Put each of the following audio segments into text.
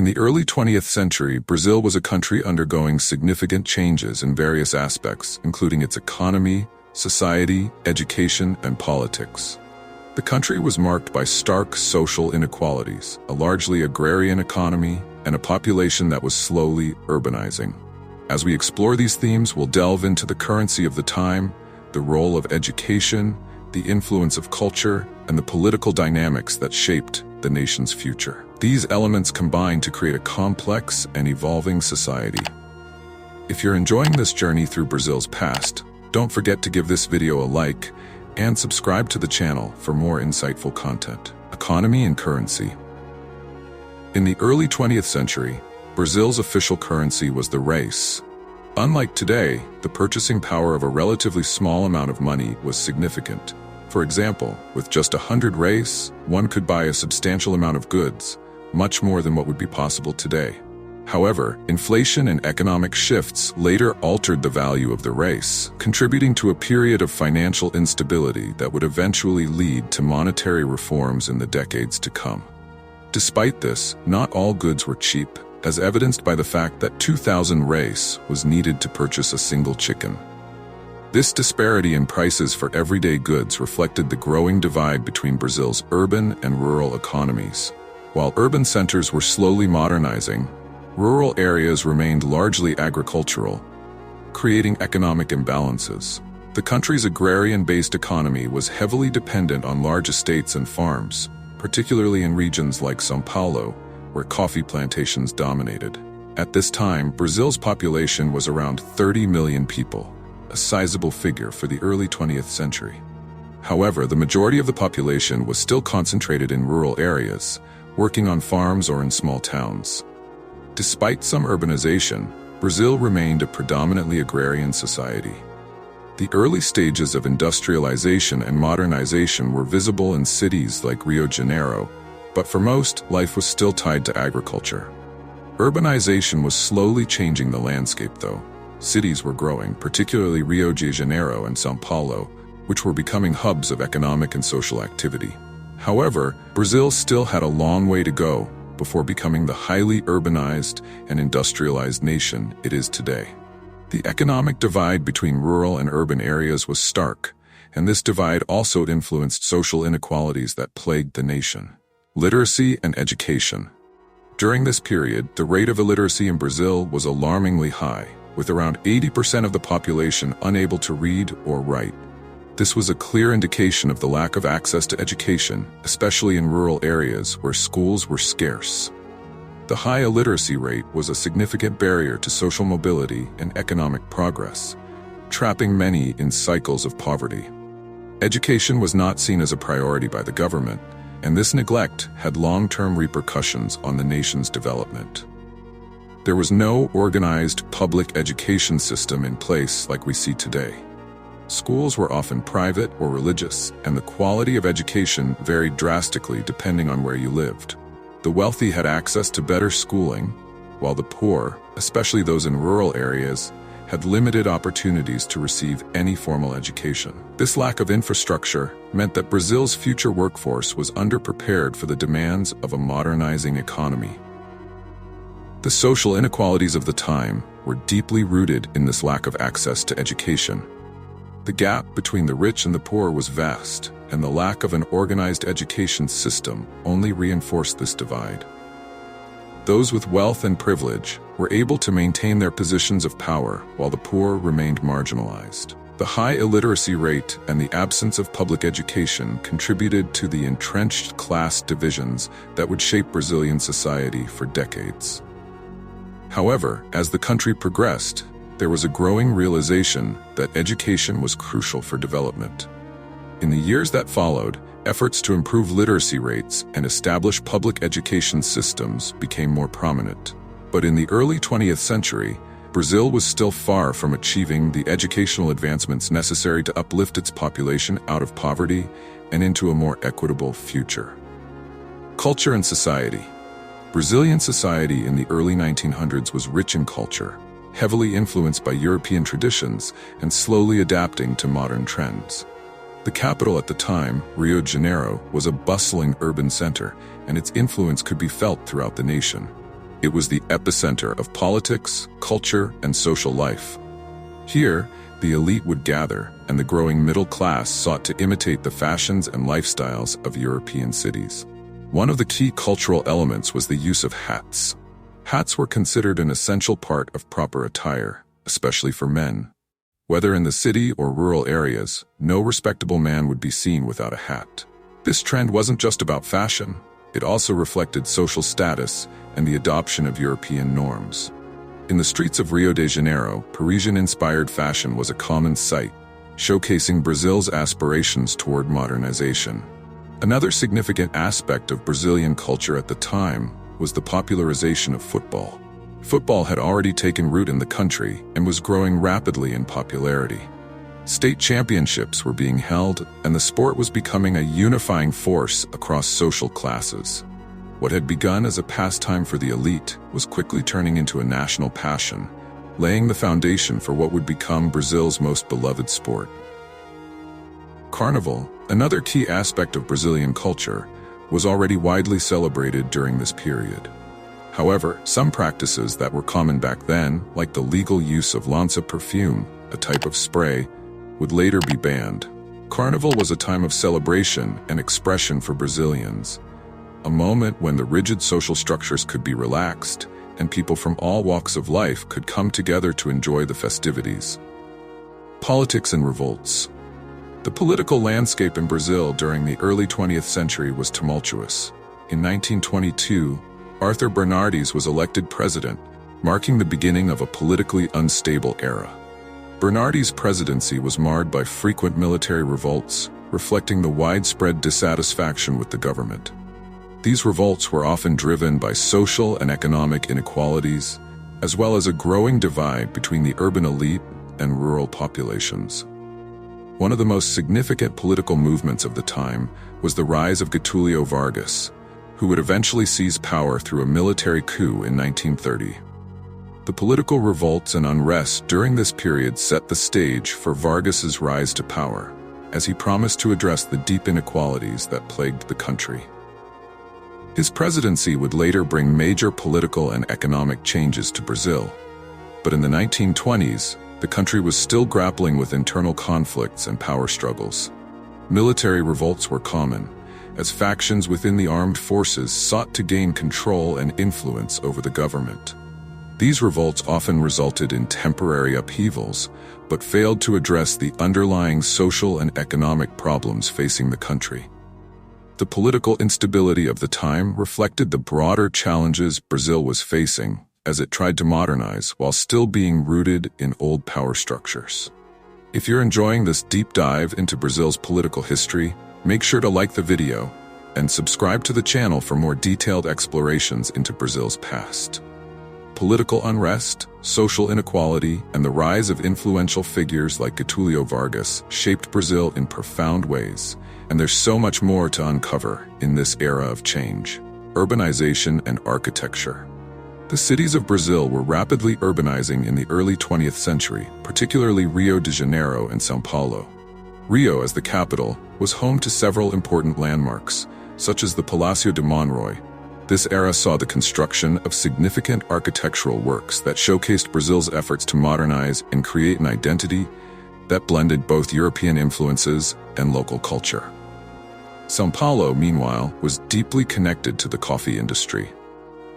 In the early 20th century, Brazil was a country undergoing significant changes in various aspects, including its economy, society, education, and politics. The country was marked by stark social inequalities, a largely agrarian economy, and a population that was slowly urbanizing. As we explore these themes, we'll delve into the currency of the time, the role of education, the influence of culture, and the political dynamics that shaped the nation's future. These elements combine to create a complex and evolving society. If you're enjoying this journey through Brazil's past, don't forget to give this video a like and subscribe to the channel for more insightful content. Economy and currency. In the early 20th century, Brazil's official currency was the reis. Unlike today, the purchasing power of a relatively small amount of money was significant. For example, with just 100 reis, one could buy a substantial amount of goods, much more than what would be possible today. However, inflation and economic shifts later altered the value of the reis, contributing to a period of financial instability that would eventually lead to monetary reforms in the decades to come. Despite this, not all goods were cheap, as evidenced by the fact that 2,000 reis was needed to purchase a single chicken. This disparity in prices for everyday goods reflected the growing divide between Brazil's urban and rural economies. While urban centers were slowly modernizing, rural areas remained largely agricultural, creating economic imbalances. The country's agrarian-based economy was heavily dependent on large estates and farms, particularly in regions like São Paulo, where coffee plantations dominated. At this time, Brazil's population was around 30 million people, a sizable figure for the early 20th century. However, the majority of the population was still concentrated in rural areas, working on farms or in small towns. Despite some urbanization, Brazil remained a predominantly agrarian society. The early stages of industrialization and modernization were visible in cities like Rio de Janeiro, but for most, life was still tied to agriculture. Urbanization was slowly changing the landscape, though. Cities were growing, particularly Rio de Janeiro and São Paulo, which were becoming hubs of economic and social activity. However, Brazil still had a long way to go before becoming the highly urbanized and industrialized nation it is today. The economic divide between rural and urban areas was stark, and this divide also influenced social inequalities that plagued the nation. Literacy and education. During this period, the rate of illiteracy in Brazil was alarmingly high, with around 80% of the population unable to read or write. This was a clear indication of the lack of access to education, especially in rural areas where schools were scarce. The high illiteracy rate was a significant barrier to social mobility and economic progress, trapping many in cycles of poverty. Education was not seen as a priority by the government, and this neglect had long-term repercussions on the nation's development. There was no organized public education system in place like we see today. Schools were often private or religious, and the quality of education varied drastically depending on where you lived. The wealthy had access to better schooling, while the poor, especially those in rural areas, had limited opportunities to receive any formal education. This lack of infrastructure meant that Brazil's future workforce was underprepared for the demands of a modernizing economy. The social inequalities of the time were deeply rooted in this lack of access to education. The gap between the rich and the poor was vast, and the lack of an organized education system only reinforced this divide. Those with wealth and privilege were able to maintain their positions of power, while the poor remained marginalized. The high illiteracy rate and the absence of public education contributed to the entrenched class divisions that would shape Brazilian society for decades. However, as the country progressed, there was a growing realization that education was crucial for development. In the years that followed, efforts to improve literacy rates and establish public education systems became more prominent. But in the early 20th century, Brazil was still far from achieving the educational advancements necessary to uplift its population out of poverty and into a more equitable future. Culture and society. Brazilian society in the early 1900s was rich in culture, heavily influenced by European traditions and slowly adapting to modern trends. The capital at the time, Rio de Janeiro, was a bustling urban center, and its influence could be felt throughout the nation. It was the epicenter of politics, culture, and social life. Here, the elite would gather, and the growing middle class sought to imitate the fashions and lifestyles of European cities. One of the key cultural elements was the use of hats. Hats were considered an essential part of proper attire, especially for men. Whether in the city or rural areas, no respectable man would be seen without a hat. This trend wasn't just about fashion. It also reflected social status and the adoption of European norms. In the streets of Rio de Janeiro, Parisian-inspired fashion was a common sight, showcasing Brazil's aspirations toward modernization. Another significant aspect of Brazilian culture at the time was the popularization of football. Football had already taken root in the country and was growing rapidly in popularity. State championships were being held, and the sport was becoming a unifying force across social classes. What had begun as a pastime for the elite was quickly turning into a national passion, laying the foundation for what would become Brazil's most beloved sport. Carnival, another key aspect of Brazilian culture, was already widely celebrated during this period. However, some practices that were common back then, like the legal use of lança perfume, a type of spray, would later be banned. Carnival was a time of celebration and expression for Brazilians, a moment when the rigid social structures could be relaxed and people from all walks of life could come together to enjoy the festivities. Politics and revolts. The political landscape in Brazil during the early 20th century was tumultuous. In 1922, Arthur Bernardes was elected president, marking the beginning of a politically unstable era. Bernardes' presidency was marred by frequent military revolts, reflecting the widespread dissatisfaction with the government. These revolts were often driven by social and economic inequalities, as well as a growing divide between the urban elite and rural populations. One of the most significant political movements of the time was the rise of Getúlio Vargas, who would eventually seize power through a military coup in 1930. The political revolts and unrest during this period set the stage for Vargas's rise to power, as he promised to address the deep inequalities that plagued the country. His presidency would later bring major political and economic changes to Brazil, but in the 1920s, the country was still grappling with internal conflicts and power struggles. Military revolts were common, as factions within the armed forces sought to gain control and influence over the government. These revolts often resulted in temporary upheavals, but failed to address the underlying social and economic problems facing the country. The political instability of the time reflected the broader challenges Brazil was facing as it tried to modernize while still being rooted in old power structures. If you're enjoying this deep dive into Brazil's political history, make sure to like the video and subscribe to the channel for more detailed explorations into Brazil's past. Political unrest, social inequality, and the rise of influential figures like Getúlio Vargas shaped Brazil in profound ways, and there's so much more to uncover in this era of change. Urbanization and architecture. The cities of Brazil were rapidly urbanizing in the early 20th century, particularly Rio de Janeiro and São Paulo. Rio, as the capital, was home to several important landmarks, such as the Palácio de Monroy. This era saw the construction of significant architectural works that showcased Brazil's efforts to modernize and create an identity that blended both European influences and local culture. São Paulo, meanwhile, was deeply connected to the coffee industry.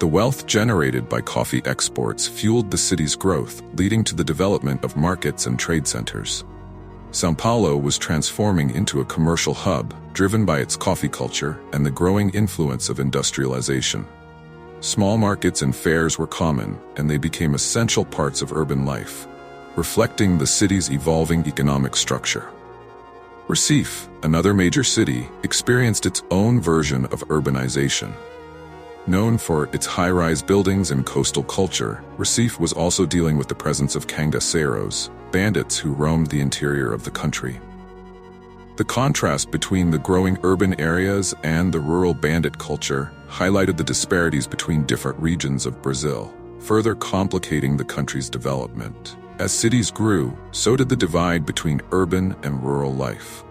The wealth generated by coffee exports fueled the city's growth, leading to the development of markets and trade centers. São Paulo was transforming into a commercial hub, driven by its coffee culture and the growing influence of industrialization. Small markets and fairs were common, and they became essential parts of urban life, reflecting the city's evolving economic structure. Recife, another major city, experienced its own version of urbanization. Known for its high-rise buildings and coastal culture, Recife was also dealing with the presence of cangaceiros, bandits who roamed the interior of the country. The contrast between the growing urban areas and the rural bandit culture highlighted the disparities between different regions of Brazil, further complicating the country's development. As cities grew, so did the divide between urban and rural life.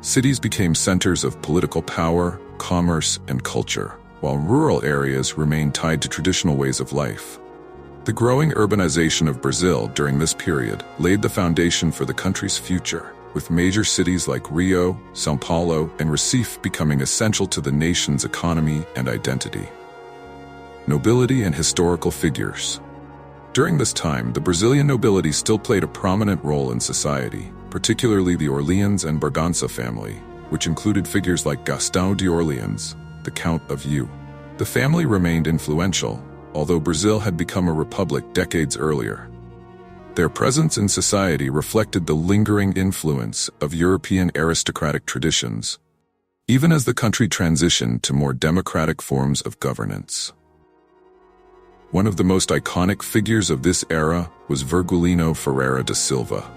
Cities became centers of political power, commerce, and culture, while rural areas remained tied to traditional ways of life. The growing urbanization of Brazil during this period laid the foundation for the country's future, with major cities like Rio, São Paulo, and Recife becoming essential to the nation's economy and identity. Nobility and historical figures. During this time, the Brazilian nobility still played a prominent role in society, particularly the Orleans and Bragança family, which included figures like Gastão de Orleans, the Count of Eu. The family remained influential, although Brazil had become a republic decades earlier. Their presence in society reflected the lingering influence of European aristocratic traditions, even as the country transitioned to more democratic forms of governance. One of the most iconic figures of this era was Virgulino Ferreira da Silva,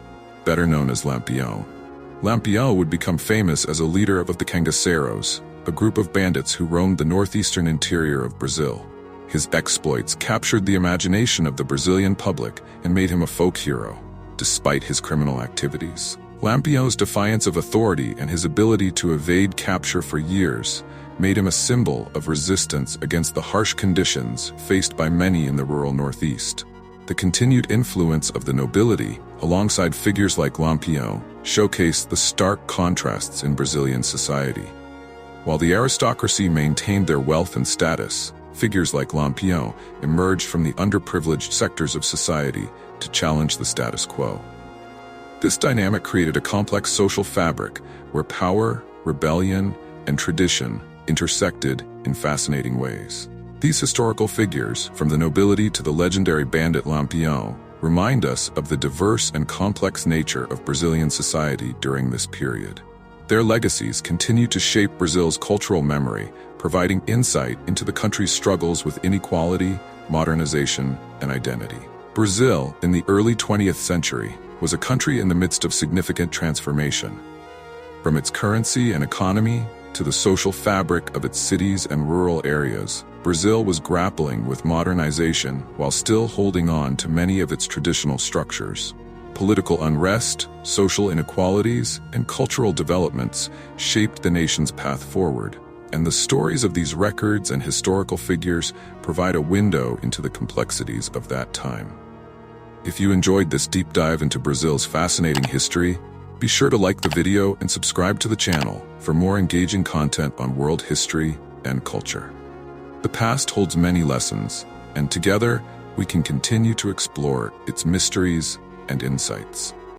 better known as Lampião. Lampião would become famous as a leader of the Cangaceiros, a group of bandits who roamed the northeastern interior of Brazil. His exploits captured the imagination of the Brazilian public and made him a folk hero, despite his criminal activities. Lampião's defiance of authority and his ability to evade capture for years made him a symbol of resistance against the harsh conditions faced by many in the rural Northeast. The continued influence of the nobility, alongside figures like Lampião, showcased the stark contrasts in Brazilian society. While the aristocracy maintained their wealth and status, figures like Lampião emerged from the underprivileged sectors of society to challenge the status quo. This dynamic created a complex social fabric where power, rebellion, and tradition intersected in fascinating ways. These historical figures, from the nobility to the legendary bandit Lampião, remind us of the diverse and complex nature of Brazilian society during this period. Their legacies continue to shape Brazil's cultural memory, providing insight into the country's struggles with inequality, modernization, and identity. Brazil, in the early 20th century, was a country in the midst of significant transformation. From its currency and economy to the social fabric of its cities and rural areas, Brazil was grappling with modernization while still holding on to many of its traditional structures. Political unrest, social inequalities, and cultural developments shaped the nation's path forward, and the stories of these records and historical figures provide a window into the complexities of that time. If you enjoyed this deep dive into Brazil's fascinating history, be sure to like the video and subscribe to the channel for more engaging content on world history and culture. The past holds many lessons, and together we can continue to explore its mysteries and insights.